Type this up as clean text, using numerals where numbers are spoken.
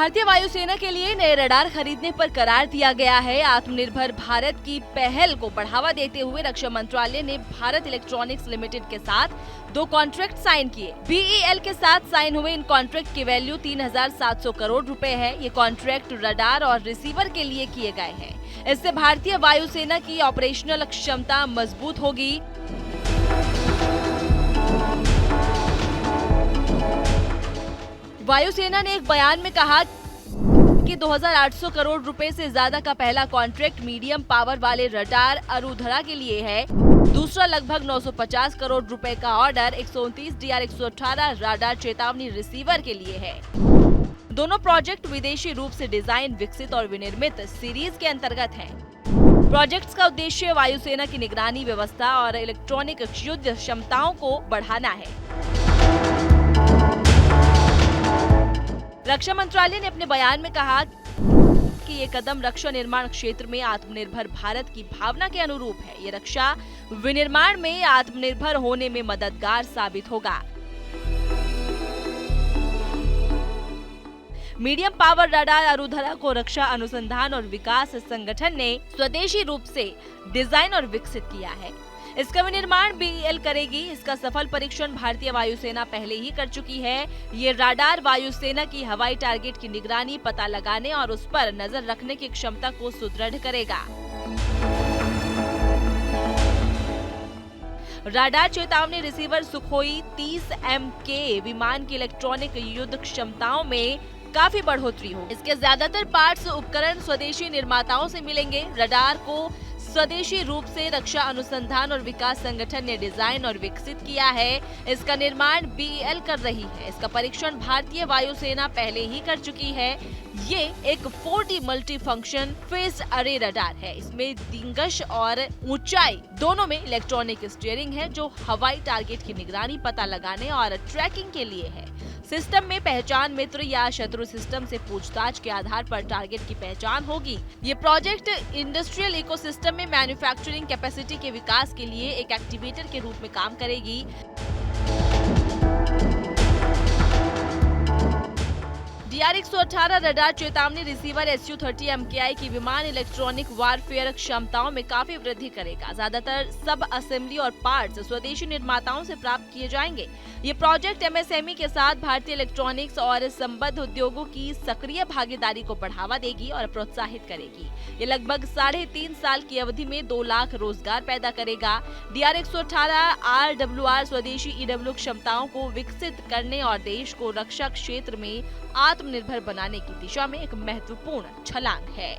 भारतीय वायुसेना के लिए नए रडार खरीदने पर करार दिया गया है। आत्मनिर्भर भारत की पहल को बढ़ावा देते हुए रक्षा मंत्रालय ने भारत इलेक्ट्रॉनिक्स लिमिटेड के साथ 2 कॉन्ट्रैक्ट साइन किए। BEL के साथ साइन हुए इन कॉन्ट्रैक्ट की वैल्यू 3,700 करोड़ रुपए है। ये कॉन्ट्रैक्ट रडार और रिसीवर के लिए किए गए हैं। इससे भारतीय वायुसेना की ऑपरेशनल क्षमता मजबूत होगी। वायुसेना ने एक बयान में कहा कि 2,800 करोड़ रुपए से ज्यादा का पहला कॉन्ट्रैक्ट मीडियम पावर वाले रडार अरुधरा के लिए है। दूसरा लगभग 950 करोड़ रुपए का ऑर्डर 129 DR-118 रडार चेतावनी रिसीवर के लिए है। दोनों प्रोजेक्ट विदेशी रूप से डिजाइन, विकसित और विनिर्मित सीरीज के अंतर्गत हैं। प्रोजेक्ट्स का उद्देश्य वायुसेना की निगरानी व्यवस्था और इलेक्ट्रॉनिक युद्ध क्षमताओं को बढ़ाना है। रक्षा मंत्रालय ने अपने बयान में कहा कि ये कदम रक्षा निर्माण क्षेत्र में आत्मनिर्भर भारत की भावना के अनुरूप है। ये रक्षा विनिर्माण में आत्मनिर्भर होने में मददगार साबित होगा। मीडियम पावर रडार अरुधरा को रक्षा अनुसंधान और विकास संगठन ने स्वदेशी रूप से डिजाइन और विकसित किया है। इसका विनिर्माण BEL करेगी। इसका सफल परीक्षण भारतीय वायुसेना पहले ही कर चुकी है। ये रडार वायुसेना की हवाई टारगेट की निगरानी, पता लगाने और उस पर नजर रखने की क्षमता को सुदृढ़ करेगा। रडार चेतावनी रिसीवर सुखोई 30M के विमान की इलेक्ट्रॉनिक युद्ध क्षमताओं में काफी बढ़ोतरी हो। इसके ज्यादातर पार्ट्स उपकरण स्वदेशी निर्माताओं से मिलेंगे। रडार को स्वदेशी रूप से रक्षा अनुसंधान और विकास संगठन ने डिजाइन और विकसित किया है। इसका निर्माण BEL कर रही है। इसका परीक्षण भारतीय वायुसेना पहले ही कर चुकी है। ये एक 4D मल्टी फंक्शन फेज अरे रडार है। इसमें दिंगश और ऊंचाई दोनों में इलेक्ट्रॉनिक स्टीयरिंग है, जो हवाई टारगेट की निगरानी, पता लगाने और ट्रैकिंग के लिए है। सिस्टम में पहचान मित्र या शत्रु सिस्टम से पूछताछ के आधार पर टारगेट की पहचान होगी। ये प्रोजेक्ट इंडस्ट्रियल इकोसिस्टम में मैन्युफैक्चरिंग कैपेसिटी के विकास के लिए एक एक्टिवेटर के रूप में काम करेगी। DR-118 रडार चेतावनी रिसीवर Su-30 MKI की विमान इलेक्ट्रॉनिक वारफेयर क्षमताओं में काफी वृद्धि करेगा। ज्यादातर सब असेंबली और पार्ट्स स्वदेशी निर्माताओं से प्राप्त किए जाएंगे। ये प्रोजेक्ट MSME के साथ भारतीय इलेक्ट्रॉनिक्स और संबद्ध उद्योगों की सक्रिय भागीदारी को बढ़ावा देगी और प्रोत्साहित करेगी। ये लगभग 3.5 साल की अवधि में 2 लाख रोजगार पैदा करेगा। DR-118 RWR स्वदेशी EW क्षमताओं को विकसित करने और देश को रक्षा क्षेत्र में आत्मनिर्भर बनाने की दिशा में एक महत्वपूर्ण छलांग है।